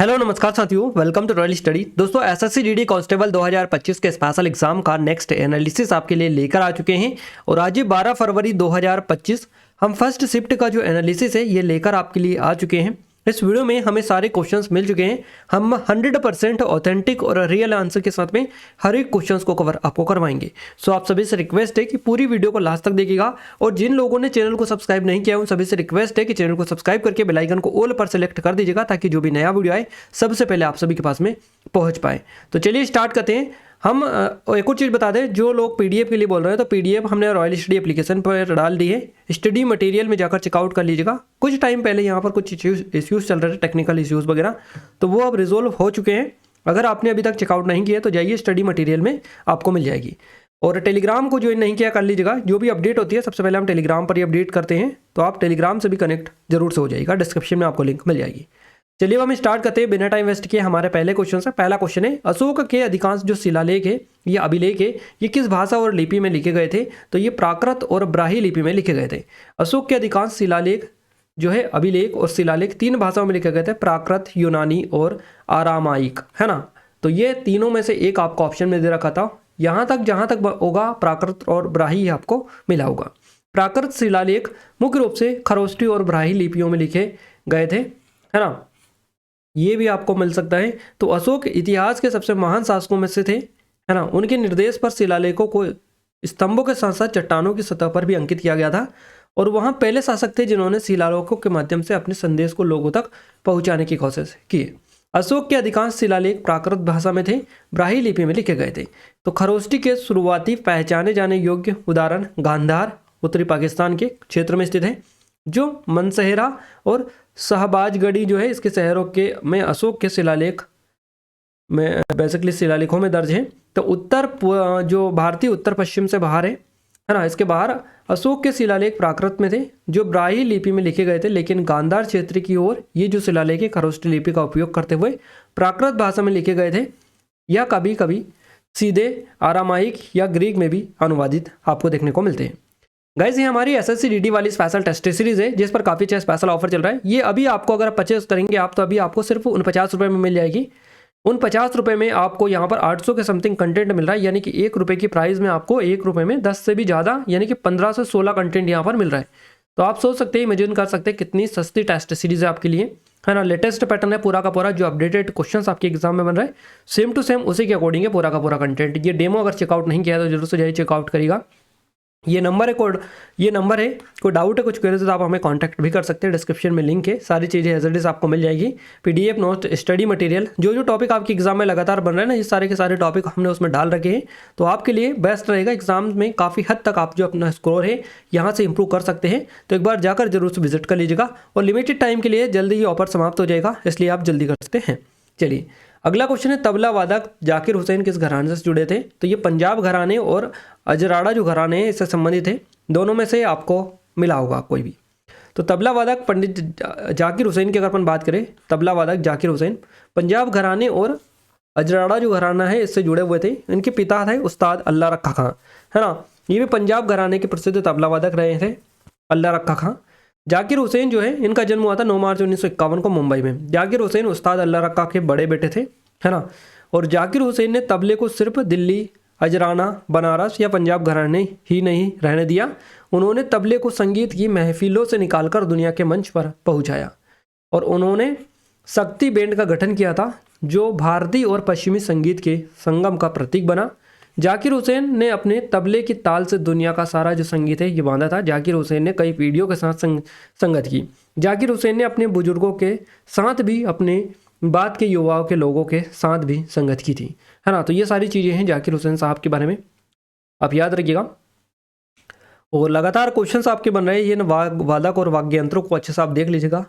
Hello नमस्कार साथियों, welcome to royal study. दोस्तों एसएससी जीडी कांस्टेबल 2025 के स्पेशल एग्जाम का नेक्स्ट एनालिसिस आपके लिए लेकर आ चुके हैं और आज ही 12 फरवरी 2025 हम फर्स्ट शिफ्ट का जो एनालिसिस है ये लेकर आपके लिए आ चुके हैं। इस वीडियो में हमें सारे क्वेश्चंस मिल चुके हैं। हम 100% ऑथेंटिक और रियल आंसर के साथ में हर एक क्वेश्चंस को कवर आपको करवाएंगे। सो आप सभी से रिक्वेस्ट है कि पूरी वीडियो को लास्ट तक देखिएगा और जिन लोगों ने चैनल को सब्सक्राइब नहीं किया उन सभी से रिक्वेस्ट है कि चैनल को सब्सक्राइब करके बेल आइकन को ऑल पर सेलेक्ट कर दीजिएगा ताकि जो भी नया वीडियो आए सबसे पहले आप सभी के पास में पहुंच पाए। तो चलिए स्टार्ट करते हैं। हम एक और चीज़ बता दें, जो लोग पीडीएफ के लिए बोल रहे हैं तो पीडीएफ हमने रॉयल स्टडी एप्लीकेशन पर डाल दी है। स्टडी मटेरियल में जाकर चेकआउट कर लीजिएगा। कुछ टाइम पहले यहाँ पर कुछ इश्यूज़ चल रहे थे, टेक्निकल इश्यूज़ वगैरह, तो वो अब रिजोल्व हो चुके हैं। अगर आपने अभी तक चेकआउट नहीं किया तो जाइए, स्टडी मटेरियल में आपको मिल जाएगी। और टेलीग्राम को ज्वाइन नहीं किया कर लीजिएगा। जो भी अपडेट होती है सबसे पहले हम टेलीग्राम पर ही अपडेट करते हैं, तो आप टेलीग्राम से भी कनेक्ट जरूर से हो जाएगा। डिस्क्रिप्शन में आपको लिंक मिल जाएगी। चलिए अब हम स्टार्ट करते हैं बिना टाइम वेस्ट किए। हमारे पहले क्वेश्चन से पहला क्वेश्चन है, अशोक के अधिकांश जो शिलालेख है या अभिलेख है ये किस भाषा और लिपि में लिखे गए थे? तो ये प्राकृत और ब्राह्मी लिपि में लिखे गए थे। अशोक के अधिकांश शिलालेख जो है, अभिलेख और शिलालेख 3 भाषाओं में लिखे गए थे, प्राकृत, यूनानी और आरामाइक, है ना। तो ये तीनों में से एक आपको ऑप्शन में दे रखा था। यहाँ तक जहाँ तक होगा प्राकृत और ब्राह्मी आपको मिला होगा। प्राकृत शिलालेख मुख्य रूप से खरोष्टी और ब्राह्मी लिपियों में लिखे गए थे, है ना। ये भी आपको मिल सकता है। तो अशोक इतिहास के सबसे महान शासकों में से थे, है ना। उनके निर्देश पर शिलालेखों को स्तंभों के साथ साथ चट्टानों की सतह पर भी अंकित किया गया था और वहाँ पहले शासक थे जिन्होंने शिलालेखों के माध्यम से अपने संदेश को लोगों तक पहुँचाने की कोशिश की। अशोक के अधिकांश शिलालेख प्राकृत भाषा में थे, ब्राह्मी लिपि में लिखे गए थे। तो खरोष्टी के शुरुआती पहचाने जाने योग्य उदाहरण गांधार उत्तरी पाकिस्तान के क्षेत्र में स्थित है, जो मनसहेरा और शहबाजगढ़ी जो है इसके शहरों के में अशोक के शिलालेख में बेसिकली शिलालेखों में दर्ज है। तो उत्तर जो भारतीय उत्तर पश्चिम से बाहर है ना, इसके बाहर अशोक के शिलालेख प्राकृत में थे जो ब्राह्मी लिपि में लिखे गए थे, लेकिन गांधार क्षेत्र की ओर ये जो शिलालेख है खरोष्टी लिपि का उपयोग करते हुए प्राकृत भाषा में लिखे गए थे या कभी कभी सीधे आरामाइक या ग्रीक में भी अनुवादित आपको देखने को मिलते हैं। गाइस ये हमारी एसएससी जीडी वाली स्पेशल टेस्ट सीरीज है जिस पर काफ़ी अच्छा स्पेशल ऑफर चल रहा है। ये अभी आपको अगर परचेस करेंगे आप तो अभी आपको सिर्फ 49 रुपये में मिल जाएगी। 49 रुपये में आपको यहाँ पर 800 के समथिंग कंटेंट मिल रहा है, यानी कि 1 रुपये की प्राइस में आपको 1 रुपये में 10 से भी ज़्यादा यानी कि 15 से 16 कंटेंट यहाँ पर मिल रहा है। तो आप सोच सकते हैं, इमेजिन कर सकते हैं कितनी सस्ती टेस्ट सीरीज है आपके लिए, है ना। लेटेस्ट पैटर्न है पूरा का पूरा, जो अपडेटेड क्वेश्चंस आपके एग्जाम में बन रहा है सेम टू सेम उसी के अकॉर्डिंग है पूरा का पूरा कंटेंट। ये डेमो अगर चेकआउट नहीं किया तो जरूर से जाइए चेकआउट करिएगा। ये नंबर है कोई डाउट है कुछ क्वेरी तो आप हमें कांटेक्ट भी कर सकते हैं। डिस्क्रिप्शन में लिंक है, सारी चीज़ें एज इट इज आपको मिल जाएगी। पीडीएफ नोट, स्टडी मटेरियल, जो टॉपिक आपके एग्जाम में लगातार बन रहे हैं ना, ये सारे के सारे टॉपिक हमने उसमें डाल रखे हैं। तो आपके लिए बेस्ट रहेगा, एग्जाम में काफ़ी हद तक आप जो अपना स्कोर है यहाँ से इंप्रूव कर सकते हैं। तो एक बार जाकर जरूर से विजिट कर लीजिएगा और लिमिटेड टाइम के लिए जल्दी ही ऑफर समाप्त हो जाएगा, इसलिए आप जल्दी कर सकते हैं। चलिए अगला क्वेश्चन है, तबला वादक जाकिर हुसैन किस घराने से जुड़े थे? तो ये पंजाब घराने और अजराड़ा जो घराने हैं इससे संबंधित है। दोनों में से आपको मिला होगा कोई भी। तो तबला वादक पंडित जाकिर हुसैन की अगर अपन बात करें, तबला वादक जाकिर हुसैन पंजाब घराने और अजराड़ा जो घराना है इससे जुड़े हुए थे। इनके पिता थे उस्ताद अल्लाह रखा खां, है ना। ये भी पंजाब घराने के प्रसिद्ध तबला वादक रहे थे अल्लाह रखा खां। जाकिर हुसैन जो है इनका जन्म हुआ था 9 मार्च 1951 को मुंबई में। जाकिर हुसैन उस्ताद अल्लाह रक्का के बड़े बेटे थे, है ना। और जाकिर हुसैन ने तबले को सिर्फ दिल्ली, अजराना, बनारस या पंजाब घराने ही नहीं रहने दिया। उन्होंने तबले को संगीत की महफिलों से निकालकर दुनिया के मंच पर पहुंचाया और उन्होंने शक्ति बैंड का गठन किया था जो भारतीय और पश्चिमी संगीत के संगम का प्रतीक बना। जाकिर हुसैन ने अपने तबले की ताल से दुनिया का सारा जो संगीत है ये बांधा था। जाकिर हुसैन ने कई पीढ़ियों के साथ संगत की। जाकिर हुसैन ने अपने बुजुर्गों के साथ भी अपने बाद के युवाओं के लोगों के साथ भी संगत की थी, है ना। तो ये सारी चीज़ें हैं जाकिर हुसैन साहब के बारे में, आप याद रखिएगा। और लगातार क्वेश्चंस आपके बन रहे हैं, ये वादक और वाद्य यंत्रों को अच्छे से आप देख लीजिएगा।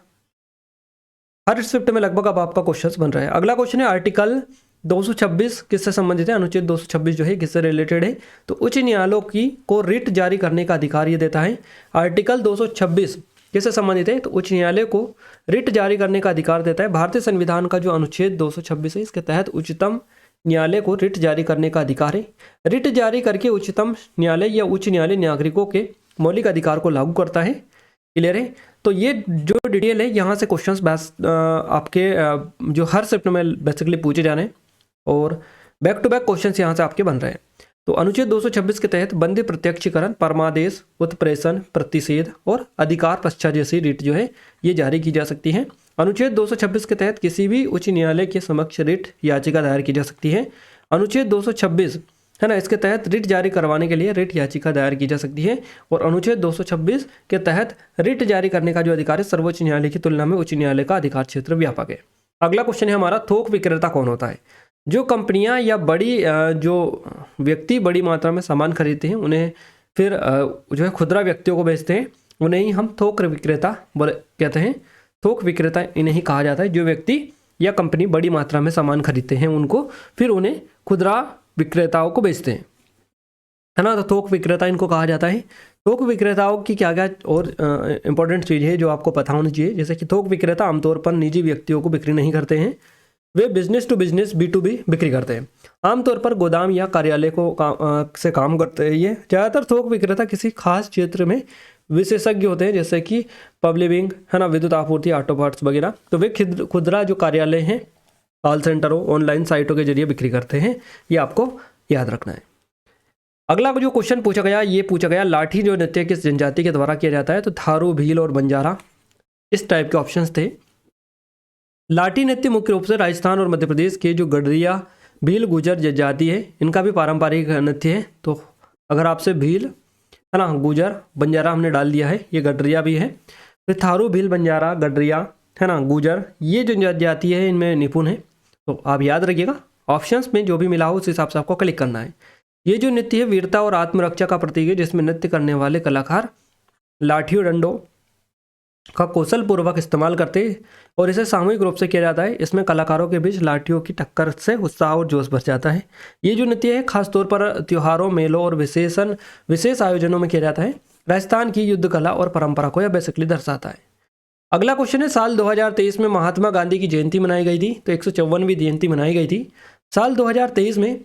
हर शिफ्ट में लगभग अब आपका क्वेश्चंस बन रहा है। अगला क्वेश्चन है, आर्टिकल 226 किससे संबंधित है? अनुच्छेद 226 जो है किससे रिलेटेड है? तो उच्च न्यायालयों को रिट जारी करने का अधिकार ये देता है। आर्टिकल 226 किससे संबंधित है? तो उच्च न्यायालय को रिट जारी करने का अधिकार देता है। भारतीय संविधान का जो अनुच्छेद 226 है इसके तहत उच्चतम न्यायालय को रिट जारी करने का अधिकार है। रिट जारी करके उच्चतम न्यायालय या उच्च न्यायालय नागरिकों के मौलिक अधिकार को लागू करता है। क्लियर है। तो ये जो डिटेल है यहाँ से क्वेश्चंस बेस आपके जो हर शिफ्ट में बेसिकली पूछे जाने और बैक टू बैक क्वेश्चंस यहाँ से आपके बन रहे हैं। तो अनुच्छेद 226 के तहत बंदी प्रत्यक्षीकरण, परमादेश, उत्प्रेषण, प्रतिषेध और अधिकार पश्चात जैसी रिट जो है ये जारी की जा सकती है। अनुच्छेद 226 के तहत किसी भी उच्च न्यायालय के समक्ष रिट याचिका दायर की जा सकती है। अनुच्छेद 226 है ना, इसके तहत रिट जारी करवाने के लिए रिट याचिका दायर की जा सकती है। और अनुच्छेद 226 के तहत रिट जारी करने का जो अधिकार है सर्वोच्च न्यायालय की तुलना में उच्च न्यायालय का अधिकार क्षेत्र व्यापक है। अगला क्वेश्चन है हमारा, थोक विक्रेता कौन होता है? जो कंपनियां या बड़ी जो व्यक्ति बड़ी मात्रा में सामान खरीदते हैं उन्हें फिर जो है खुदरा व्यक्तियों को बेचते हैं, उन्हें ही हम थोक विक्रेता बोले कहते हैं। थोक विक्रेता इन्हें ही कहा जाता है। जो व्यक्ति या कंपनी बड़ी मात्रा में सामान खरीदते हैं उनको फिर उन्हें खुदरा विक्रेताओं को बेचते हैं, है ना। तो थोक विक्रेता इनको कहा जाता है। थोक विक्रेताओं की क्या क्या और इंपॉर्टेंट चीज़ है जो आपको पता होनी चाहिए, जैसे कि थोक विक्रेता आमतौर पर निजी व्यक्तियों को बिक्री नहीं करते हैं, वे बिजनेस टू बिजनेस B2B बिक्री करते हैं। आमतौर पर गोदाम या कार्यालय को से काम करते हैं। ये ज़्यादातर थोक विक्रेता किसी खास क्षेत्र में विशेषज्ञ होते हैं, जैसे कि पब्लिबिंग, है ना, विद्युत आपूर्ति, ऑटो पार्ट्स वगैरह। तो वे खुदरा जो कार्यालय हैं, कॉल सेंटरों, ऑनलाइन साइटों के जरिए बिक्री करते हैं। ये आपको याद रखना है। अगला जो क्वेश्चन पूछा गया, ये पूछा गया लाठी जो नृत्य किस जनजाति के द्वारा किया जाता है? तो थारू, भील और बंजारा इस टाइप के ऑप्शंस थे। लाठी नृत्य मुख्य रूप से राजस्थान और मध्य प्रदेश के जो गडरिया, भील, गुजर जनजाति है इनका भी पारंपरिक नृत्य है। तो अगर आपसे भील, है ना, गुजर, बंजारा हमने डाल दिया है, ये गडरिया भी है। फिर थारू, भील, बंजारा, गडरिया, है ना, गुजर, ये जो जनजाति है इनमें निपुण है। तो आप याद रखिएगा, ऑप्शंस में जो भी मिला हो उस हिसाब से आपको क्लिक करना है। ये जो नृत्य है वीरता और आत्मरक्षा का प्रतीक है, जिसमें नृत्य करने वाले कलाकार लाठियों डंडों का कौशल पूर्वक इस्तेमाल करते हैं और इसे सामूहिक रूप से किया जाता है। इसमें कलाकारों के बीच लाठियों की टक्कर से उत्साह और जोश भर जाता है। ये जो नृत्य है खासतौर पर त्योहारों, मेलों और विशेष आयोजनों में किया जाता है। राजस्थान की युद्ध कला और परंपरा को यह बेसिकली दर्शाता है। अगला क्वेश्चन है, साल 2023 में महात्मा गांधी की जयंती मनाई गई थी। तो 154वीं जयंती मनाई गई थी। साल 2023 में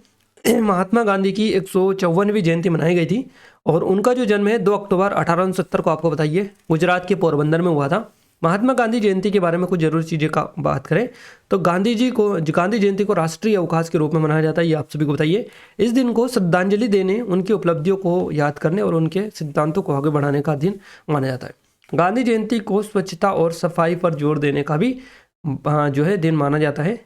महात्मा गांधी की 154वीं जयंती मनाई गई थी और उनका जो जन्म है 2 अक्टूबर 1869 को आपको बताइए गुजरात के पोरबंदर में हुआ था। महात्मा गांधी जयंती के बारे में कुछ जरूरी चीज़ें का बात करें तो गांधी जयंती को राष्ट्रीय अवकाश के रूप में मनाया जाता है, ये आप सभी को बताइए। इस दिन को श्रद्धांजलि देने, उनकी उपलब्धियों को याद करने और उनके सिद्धांतों को आगे बढ़ाने का दिन माना जाता है। गांधी जयंती को स्वच्छता और सफाई पर जोर देने का भी जो है दिन माना जाता है।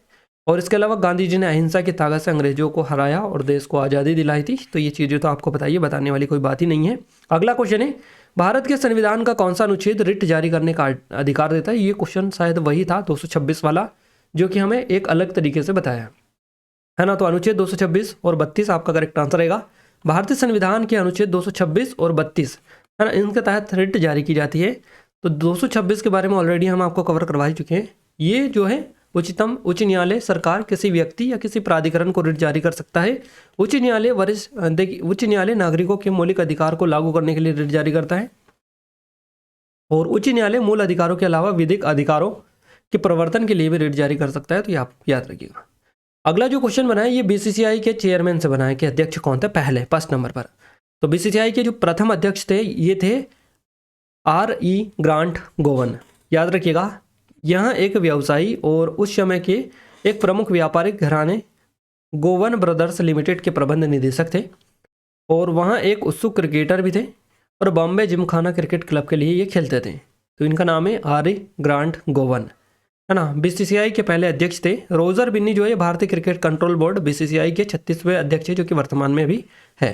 और इसके अलावा गांधी जी ने अहिंसा की ताकत से अंग्रेजों को हराया और देश को आज़ादी दिलाई थी। तो ये चीज़ें तो आपको बताइए, बताने वाली कोई बात ही नहीं है। अगला क्वेश्चन है, भारत के संविधान का कौन सा अनुच्छेद रिट जारी करने का अधिकार देता है? ये क्वेश्चन शायद वही था 226 वाला, जो कि हमें एक अलग तरीके से बताया है ना। तो अनुच्छेद 226 और 32 आपका करेक्ट आंसर रहेगा। भारतीय संविधान के अनुच्छेद 226 और 32 है ना, इनके तहत रिट जारी की जाती है। तो 226 के बारे में ऑलरेडी हम आपको कवर करवा ही चुके हैं। ये जो है उच्च न्यायालय, सरकार किसी व्यक्ति या किसी प्राधिकरण को रिट जारी कर सकता है। उच्च न्यायालय नागरिकों के मौलिक अधिकार को लागू करने के लिए रिट जारी करता है और उच्च न्यायालय मूल अधिकारों के अलावा विधिक अधिकारों के प्रवर्तन के लिए भी रिट जारी कर सकता है। तो ये आप याद रखिएगा। अगला जो क्वेश्चन बना है ये BCCI के चेयरमैन से बना है कि अध्यक्ष कौन थे पहले फर्स्ट नंबर पर। तो BCCI के जो प्रथम अध्यक्ष थे ये थे R.E. ग्रांट गोवन। याद रखिएगा, यह एक व्यवसायी और उस समय के एक प्रमुख व्यापारिक घराने गोवन ब्रदर्स लिमिटेड के प्रबंध निदेशक थे और वहाँ एक उत्सुक क्रिकेटर भी थे और बॉम्बे जिमखाना क्रिकेट क्लब के लिए ये खेलते थे। तो इनका नाम है R.E. ग्रांट गोवन, है ना। BCCI के पहले अध्यक्ष थे। रोजर बिन्नी जो है भारतीय क्रिकेट कंट्रोल बोर्ड BCCI के 36वें अध्यक्ष है, जो कि वर्तमान में भी है।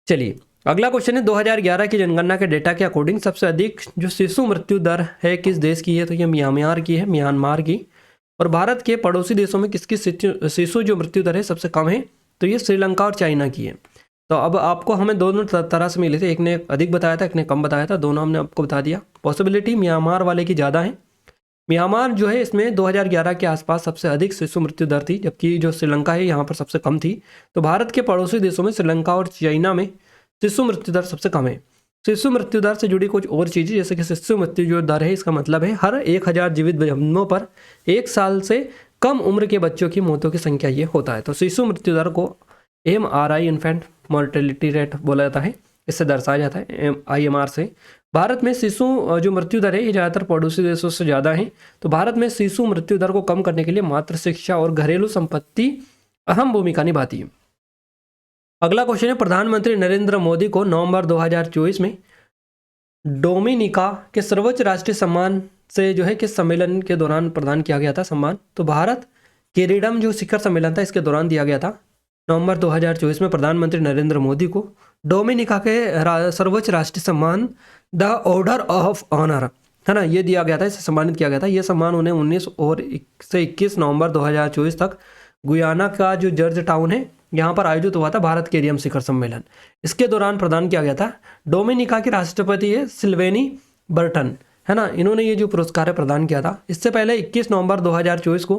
चलिए अगला क्वेश्चन है, 2011 की जनगणना के डेटा के अकॉर्डिंग सबसे अधिक जो शिशु मृत्यु दर है किस देश की है? तो ये म्यांमार की है, म्यांमार की। और भारत के पड़ोसी देशों में किसकी शिशु जो मृत्यु दर है सबसे कम है? तो ये श्रीलंका और चाइना की है। तो अब आपको हमें दोनों तरह से मिले थे, एक ने अधिक बताया था, एक ने कम बताया था, दोनों हमने आपको बता दिया। पॉसिबिलिटी म्यांमार वाले की ज़्यादा है। म्यांमार जो है इसमें 2011 के आसपास सबसे अधिक शिशु मृत्यु दर थी, जबकि जो श्रीलंका है यहाँ पर सबसे कम थी। तो भारत के पड़ोसी देशों में श्रीलंका और चाइना में शिशु मृत्यु दर सबसे कम है। शिशु मृत्यु दर से जुड़ी कुछ और चीज़ें, जैसे कि शिशु मृत्यु जो दर है इसका मतलब है हर 1000 जीवित जन्मों पर 1 साल से कम उम्र के बच्चों की मौतों की संख्या ये होता है। तो शिशु मृत्यु दर को MRI इन्फेंट मोर्टेलिटी रेट बोला जाता है, इससे दर्शाया जाता है IMR से। भारत में शिशु जो मृत्यु दर है ये ज़्यादातर पड़ोसी देशों से ज़्यादा है। तो भारत में शिशु मृत्यु दर को कम करने के लिए मातृ शिक्षा और घरेलू संपत्ति अहम भूमिका निभाती है। अगला क्वेश्चन है, प्रधानमंत्री नरेंद्र मोदी को नवंबर 2024 में डोमिनिका के सर्वोच्च राष्ट्रीय सम्मान से जो है किस सम्मेलन के दौरान प्रदान किया गया था सम्मान? तो भारत केरिडम जो शिखर सम्मेलन था इसके दौरान दिया गया था। नवंबर 2024 में प्रधानमंत्री नरेंद्र मोदी को डोमिनिका के सर्वोच्च राष्ट्रीय सम्मान द ऑर्डर ऑफ ऑनर है ना ये दिया गया था, इसे सम्मानित किया गया था। ये सम्मान उन्हें 19 और से 21 नवंबर 2024 तक गुयाना का जो जॉर्ज टाउन है यहाँ पर आयोजित हुआ था भारत केरियम शिखर सम्मेलन, इसके दौरान प्रदान किया गया था। डोमिनिका के राष्ट्रपति है सिल्वेनी बर्टन है ना, इन्होंने ये जो पुरस्कार है प्रदान किया था। इससे पहले 21 नवंबर 2024 को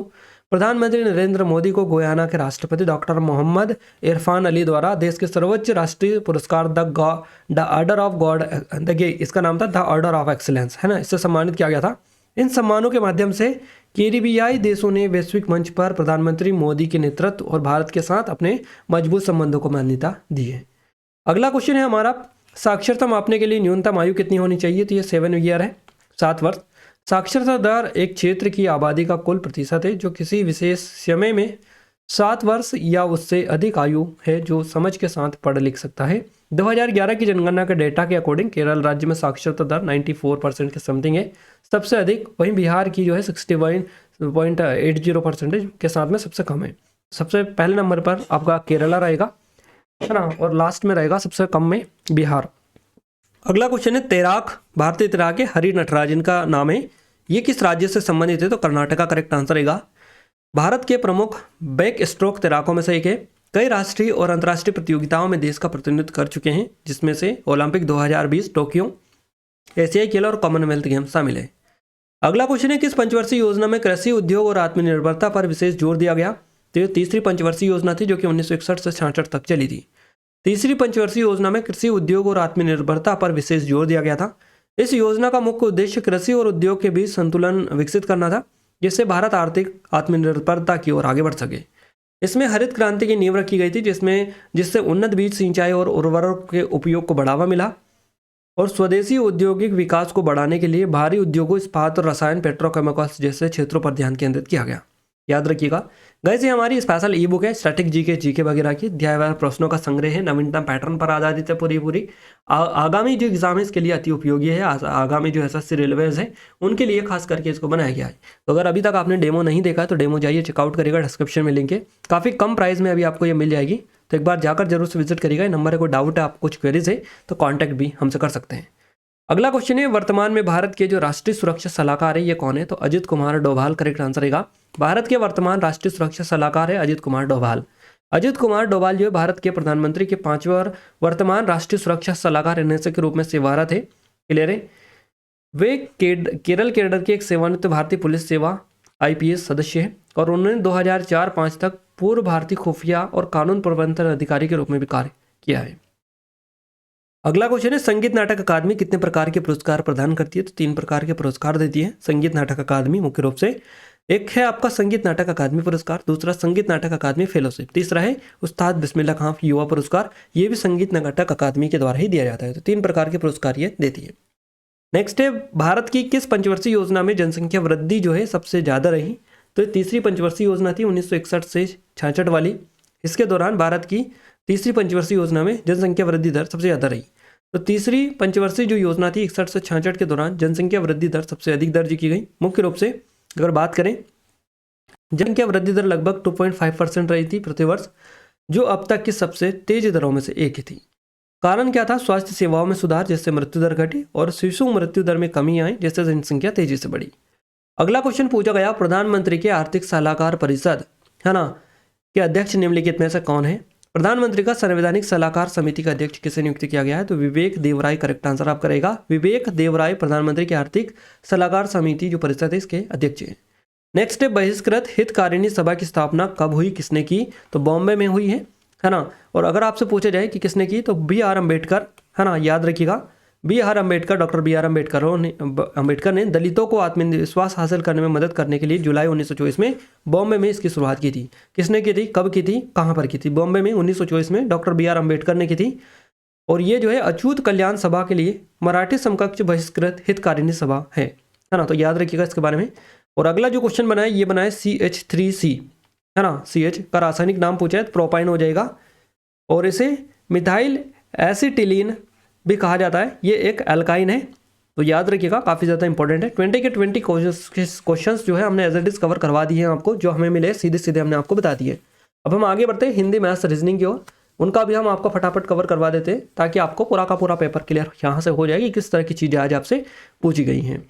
प्रधानमंत्री नरेंद्र मोदी को गुयाना के राष्ट्रपति डॉक्टर मोहम्मद इरफान अली द्वारा देश के सर्वोच्च राष्ट्रीय पुरस्कार द ऑर्डर ऑफ गॉड, देखिए इसका नाम था द ऑर्डर ऑफ एक्सीलेंस है ना, इससे सम्मानित किया गया था। इन सम्मानों के माध्यम से कैरिबियाई देशों ने वैश्विक मंच पर प्रधानमंत्री मोदी के नेतृत्व और भारत के साथ अपने मजबूत संबंधों को मान्यता दी है। अगला क्वेश्चन है हमारा, साक्षरता मापने के लिए न्यूनतम आयु कितनी होनी चाहिए? तो ये 7 ईयर है, 7 वर्ष। साक्षरता दर एक क्षेत्र की आबादी का कुल प्रतिशत है जो किसी विशेष समय में 7 वर्ष या उससे अधिक आयु है जो समझ के साथ पढ़ लिख सकता है। 2011 की जनगणना के डेटा के अकॉर्डिंग केरल राज्य में साक्षरता दर 94% के समथिंग है, सबसे अधिक। वहीं बिहार की जो है 61.80% के साथ में सबसे कम है। सबसे पहले नंबर पर आपका केरला रहेगा है ना, और लास्ट में रहेगा सबसे कम में बिहार। अगला क्वेश्चन है, तैराक, भारतीय तैराक है हरि नटराजन का नाम है, ये किस राज्य से संबंधित है? तो कर्नाटक का करेक्ट आंसर रहेगा। भारत के प्रमुख बैक स्ट्रोक तैराकों में से एक है, कई राष्ट्रीय और अंतर्राष्ट्रीय प्रतियोगिताओं में देश का प्रतिनिधित्व कर चुके हैं, जिसमें से ओलंपिक 2020, टोक्यो, एशियाई खेल और कॉमनवेल्थ गेम शामिल है। अगला क्वेश्चन है, किस पंचवर्षीय योजना में कृषि उद्योग और आत्मनिर्भरता पर विशेष जोर दिया गया? तो ये तीसरी पंचवर्षीय योजना थी जो कि 1961 से 66 तक चली थी। तीसरी पंचवर्षीय योजना में कृषि उद्योग और आत्मनिर्भरता पर विशेष जोर दिया गया था। इस योजना का मुख्य उद्देश्य कृषि और उद्योग के बीच संतुलन विकसित करना था, जिससे भारत आर्थिक आत्मनिर्भरता की ओर आगे बढ़ सके। इसमें हरित क्रांति की नींव रखी गई थी, जिससे उन्नत बीज, सिंचाई और उर्वरक के उपयोग को बढ़ावा मिला और स्वदेशी औद्योगिक विकास को बढ़ाने के लिए भारी उद्योगों, इस्पात और रसायन, पेट्रोकेमिकल्स जैसे क्षेत्रों पर ध्यान केंद्रित किया गया। याद रखिएगा गाइस, ये हमारी स्पेशल ई बुक है स्टैटिक जीके वगैरह की, अध्यायवार प्रश्नों का संग्रह है, नवीनतम पैटर्न पर आधारित है पूरी। आगामी जो एग्जाम है इसके लिए अति उपयोगी है। आगामी जो एसएससी रेलवेज है उनके लिए खास करके इसको बनाया गया है। तो अगर अभी तक आपने डेमो नहीं देखा है तो डेमो जाइए चेकआउट करिएगा, डिस्क्रिप्शन में लिंक है। काफ़ी कम प्राइस में अभी आपको ये मिल जाएगी, तो एक बार जाकर जरूर से विजिट करिएगा। नंबर है, कोई डाउट है, आप कुछ क्वेरीज है तो कॉन्टैक्ट भी हमसे कर सकते हैं। अगला क्वेश्चन है, वर्तमान में भारत के जो राष्ट्रीय सुरक्षा सलाहकार है ये कौन है? तो अजित कुमार डोभाल करेक्ट आंसर रहेगा। भारत के वर्तमान राष्ट्रीय सुरक्षा सलाहकार है अजित कुमार डोभाल। अजित कुमार डोभाल जो है भारत के प्रधानमंत्री के 5वें और वर्तमान राष्ट्रीय सुरक्षा सलाहकार एनएसए के रूप में सेवारत है। क्लियर है? वे केरल कैडर के एक सेवानिवृत्त भारतीय पुलिस सेवा आईपीएस सदस्य है और उन्होंने 2004-05 तक पूर्व भारतीय खुफिया और कानून प्रबंधन अधिकारी के रूप में भी कार्य किया है। अगला क्वेश्चन है, संगीत नाटक अकादमी कितने प्रकार के पुरस्कार प्रदान करती है? तो 3 प्रकार के पुरस्कार देती है संगीत नाटक अकादमी मुख्य रूप से। एक है आपका संगीत नाटक अकादमी पुरस्कार, दूसरा संगीत नाटक अकादमी फेलोशिप, तीसरा है उस्ताद बिस्मिल्लाह खां युवा पुरस्कार, ये भी संगीत नाटक अकादमी के द्वारा ही दिया जाता है। तो 3 प्रकार के पुरस्कार ये देती है। नेक्स्ट है, भारत की किस पंचवर्षीय योजना में जनसंख्या वृद्धि जो है सबसे ज़्यादा रही? तो तीसरी पंचवर्षीय योजना थी 1961 से 66 वाली। इसके दौरान भारत की तीसरी पंचवर्षीय योजना में जनसंख्या वृद्धि दर सबसे ज़्यादा रही। तो तीसरी पंचवर्षीय जो योजना थी 61 से 66 के दौरान जनसंख्या वृद्धि दर सबसे अधिक दर्ज की गई। मुख्य रूप से अगर बात करें, जनसंख्या वृद्धि दर लगभग 2.5% रही थी प्रतिवर्ष, जो अब तक की सबसे तेज दरों में से एक ही थी। कारण क्या था? स्वास्थ्य सेवाओं में सुधार जिससे मृत्यु दर घटी और शिशु मृत्यु दर में कमी आई जिससे जनसंख्या तेजी से बढ़ी। अगला क्वेश्चन पूछा गया, प्रधानमंत्री के आर्थिक सलाहकार परिषद है ना के अध्यक्ष निम्नलिखित में से कौन है? प्रधानमंत्री का संवैधानिक सलाहकार समिति का अध्यक्ष किसे नियुक्त किया गया है? तो विवेक देवराय करेक्ट आंसर आप करेगा। विवेक देवराय प्रधानमंत्री की आर्थिक सलाहकार समिति जो परिषद है इसके अध्यक्ष है। नेक्स्ट है, बहिष्कृत हितकारिणी सभा की स्थापना कब हुई, किसने की? तो बॉम्बे में हुई है ना। और अगर आपसे पूछा जाए कि किसने की, तो बी.आर. अम्बेडकर है ना, याद रखिएगा B R. Ambedkar, doctor B R. Ambedkar ने दलितों को आत्मविश्वास हासिल करने में मदद करने के लिए जुलाई 1924 में बॉम्बे में इसकी शुरुआत की थी। किसने की थी, कब की थी, कहाँ पर की थी? बॉम्बे में 1924 में डॉक्टर बी.आर. अम्बेडकर ने की थी। और ये जो है अछूत कल्याण सभा के लिए मराठी समकक्ष बहिष्कृत हितकारिणी सभा है ना, तो याद रखिएगा इसके बारे में। और अगला जो क्वेश्चन बना है ये बना है CH3C, है ना, CH का रासायनिक नाम पूछा है तो प्रोपाइन हो जाएगा, और इसे मिथाइल एसिटिलीन भी कहा जाता है, ये एक एल्काइन है, तो याद रखिएगा काफ़ी ज़्यादा इंपॉर्टेंट है। 20 के 20 क्वेश्चंस जो है हमने एज इट इज कवर करवा दिए हैं आपको, जो हमें मिले सीधे सीधे हमने आपको बता दिए। अब हम आगे बढ़ते हैं हिंदी मैथ्स रीजनिंग की ओर, उनका भी हम आपको फटाफट कवर करवा देते हैं ताकि आपको पूरा का पूरा पेपर क्लियर यहाँ से हो जाएगी किस तरह की चीज़ें आज आपसे पूछी गई हैं।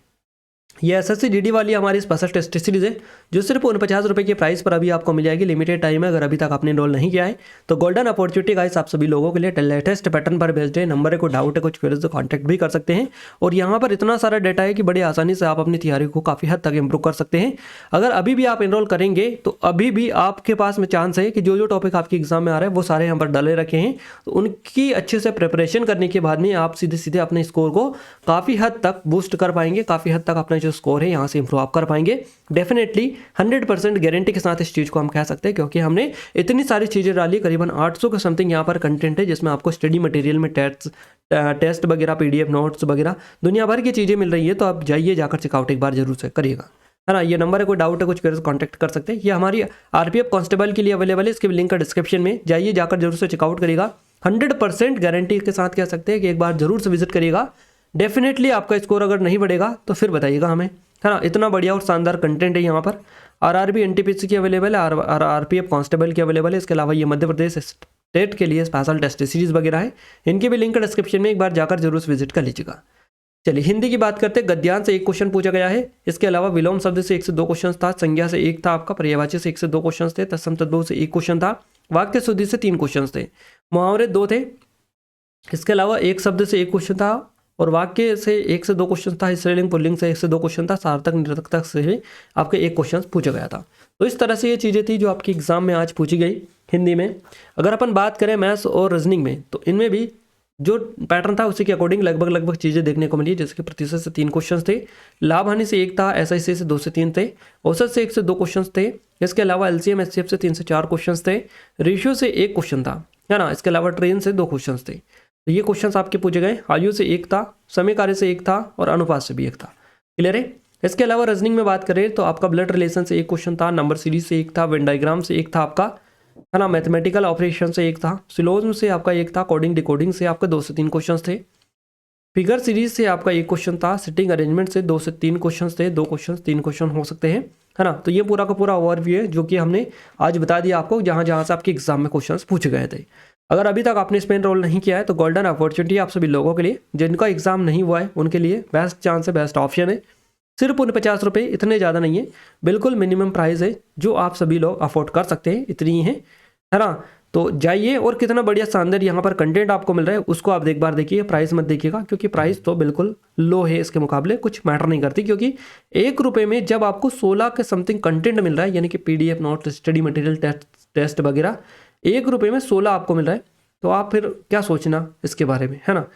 ये SSC GD वाली हमारी स्पेशल टेस्ट सीरीज है जो सिर्फ 49 रुपये के प्राइस पर अभी आपको मिल जाएगी, लिमिटेड टाइम है। अगर अभी तक आपने एनरोल नहीं किया है तो गोल्डन अपॉर्चुनिटी गाइस आप सभी लोगों के लिए लेटेस्ट पैटर्न पर बेस्ड है। नंबर है, कोई डाउट है, कुछ क्वेरीज तो कॉन्टैक्ट भी कर सकते हैं। और यहाँ पर इतना सारा डाटा है कि बड़ी आसानी से आप अपनी तैयारी को काफ़ी हद तक इंप्रूव कर सकते हैं। अगर अभी भी आप एनरोल करेंगे तो अभी भी आपके पास में चांस है कि जो जो टॉपिक आपके एग्जाम में आ रहे हैं वो सारे यहाँ पर डाले रखे हैं, तो उनकी अच्छे से प्रिपरेशन करने के बाद में आप सीधे सीधे अपने स्कोर को काफ़ी हद तक बूस्ट कर पाएंगे, काफ़ी हद तक अपना जो स्कोर है यहाँ से इंप्रूव आप कर पाएंगे। डेफिनेटली 100% गारंटी के साथ इस चीज़ को हम कह सकते हैं, क्योंकि हमने इतनी सारी चीज़ें डाली, करीबन 800 के समथिंग यहाँ पर कंटेंट है जिसमें आपको स्टडी मटेरियल में टेस्ट वगैरह, PDF नोट्स वगैरह दुनिया भर की चीज़ें मिल रही है। तो आप जाइए जाकर चेकआउट एक बार जरूर से करिएगा, है ना। ये नंबर है, कोई डाउट है, कुछ क्वेरीज कॉन्टैक्ट कर सकते हैं। ये हमारी RPF कांस्टेबल के लिए अवेलेबल है, इसके लिंक का डिस्क्रिप्शन में, जाइए जाकर जरूर से चेकआउट करिएगा। 100% गारंटी के साथ कह सकते हैं कि एक बार जरूर से विजिट करिएगा। डेफिनेटली आपका स्कोर अगर नहीं बढ़ेगा तो फिर बताइएगा हमें, है ना। इतना बढ़िया और शानदार कंटेंट है यहाँ पर। RRB NTPC की अवेलेबल है, RPF कांस्टेबल की अवेलेबल है। इसके अलावा ये मध्य प्रदेश स्टेट के लिए स्पेशल टेस्ट सीरीज वगैरह है, इनके भी लिंक डिस्क्रिप्शन में, एक बार जाकर जरूर से विजिट कर लीजिएगा। चलिए हिंदी की बात करते हैं। गद्यांश से 1 क्वेश्चन पूछा गया है, इसके अलावा विलोम शब्द से 1 से 2 क्वेश्चन था, संज्ञा से 1 था आपका, पर्यायवाची से 1 से 2 क्वेश्चन थे, तत्सम तद्भव से 1 क्वेश्चन था, वाक्य शुद्धि से 3 क्वेश्चन थे, मुहावरे 2 थे, इसके अलावा एक शब्द से 1 क्वेश्चन था, और वाक्य से 1 से 2 क्वेश्चन था, स्त्रीलिंग पुल्लिंग से 1 से 2 क्वेश्चन था, सार्थक निरर्थक से आपके 1 क्वेश्चन पूछा गया था। तो इस तरह से ये चीज़ें थी जो आपकी एग्जाम में आज पूछी गई हिंदी में। अगर अपन बात करें मैथ्स और रीजनिंग में, तो इनमें भी जो पैटर्न था उसी के अकॉर्डिंग लगभग चीज़ें देखने को मिली, जैसे कि प्रतिशत से 3 क्वेश्चन थे, लाभ हानि से 1 था, SIC से 2 से 3 थे, औसत से 1 से 2 क्वेश्चन थे, इसके अलावा LCM HCF से 3 से 4 क्वेश्चन थे, रेशियो से 1 क्वेश्चन था, है ना, इसके अलावा ट्रेन से 2 क्वेश्चन थे। तो ये क्वेश्चंस आपके पूछे गए। आयु से 1 था, समय कार्य से 1 था, और अनुपात से भी 1 था। क्लियर है। इसके अलावा रीजनिंग में बात करें तो आपका ब्लड रिलेशन से 1 क्वेश्चन था, नंबर सीरीज से 1 था, वेन डायग्राम से 1 था आपका, है ना, मैथमेटिकल ऑपरेशन से 1 था, सिलोज्म से आपका 1 था, कोडिंग डिकोडिंग से आपके 2 से 3 क्वेश्चन थे, फिगर सीरीज से आपका 1 क्वेश्चन था, सिटिंग अरेंजमेंट से 2 से 3 क्वेश्चन थे, 2 क्वेश्चन 3 क्वेश्चन हो सकते हैं, है ना। तो ये पूरा का पूरा ओवरव्यू है जो कि हमने आज बता दिया आपको, जहाँ जहाँ से आपके एग्जाम में क्वेश्चन पूछे गए थे। अगर अभी तक आपने इसमें एनरोल नहीं किया है तो गोल्डन अपॉर्चुनिटी आप सभी लोगों के लिए, जिनका एग्जाम नहीं हुआ है उनके लिए बेस्ट चांस है, बेस्ट ऑप्शन है। सिर्फ 49 रुपये, इतने ज़्यादा नहीं है, बिल्कुल मिनिमम प्राइस है जो आप सभी लोग अफोर्ड कर सकते हैं, इतनी ही है ना। तो जाइए, और कितना बढ़िया शानदार यहाँ पर कंटेंट आपको मिल रहा है उसको आप एक बार देखिए, प्राइस मत देखिएगा, क्योंकि प्राइस तो बिल्कुल लो है, इसके मुकाबले कुछ मैटर नहीं करती, क्योंकि 1 रुपये में जब आपको 16 के समथिंग कंटेंट मिल रहा है, यानी कि PDF note, study material, test वगैरह 1 रुपये में 16 आपको मिल रहा है, तो आप फिर क्या सोचना इसके बारे में, है ना।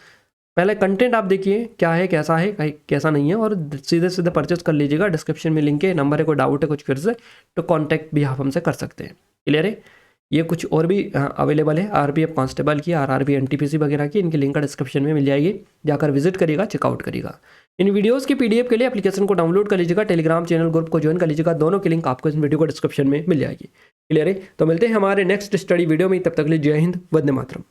पहले कंटेंट आप देखिए क्या है, कैसा है, कैसा नहीं है, और सीधे सीधे परचेज कर लीजिएगा। डिस्क्रिप्शन में लिंक है, नंबर है, कोई डाउट है, कुछ फिर से तो कांटेक्ट भी आप हमसे कर सकते हैं। क्लियर है। ये कुछ और भी अवेलेबल है, RPF कांस्टेबल की, RRB NTPC वगैरह की, इनकी लिंक डिस्क्रिप्शन में मिल जाएगी, जाकर विजिट करिएगा, चेकआउट करिएगा। इन वीडियोस की PDF के लिए एप्लीकेशन को डाउनलोड कर लीजिएगा, टेलीग्राम चैनल ग्रुप को ज्वाइन कर लीजिएगा, दोनों की लिंक आपको इस वीडियो को डिस्क्रिप्शन में मिल जाएगी। क्लियर है। तो मिलते हैं हमारे नेक्स्ट स्टडी वीडियो में, तब तक के लिए जय हिंद, वंदे मातरम।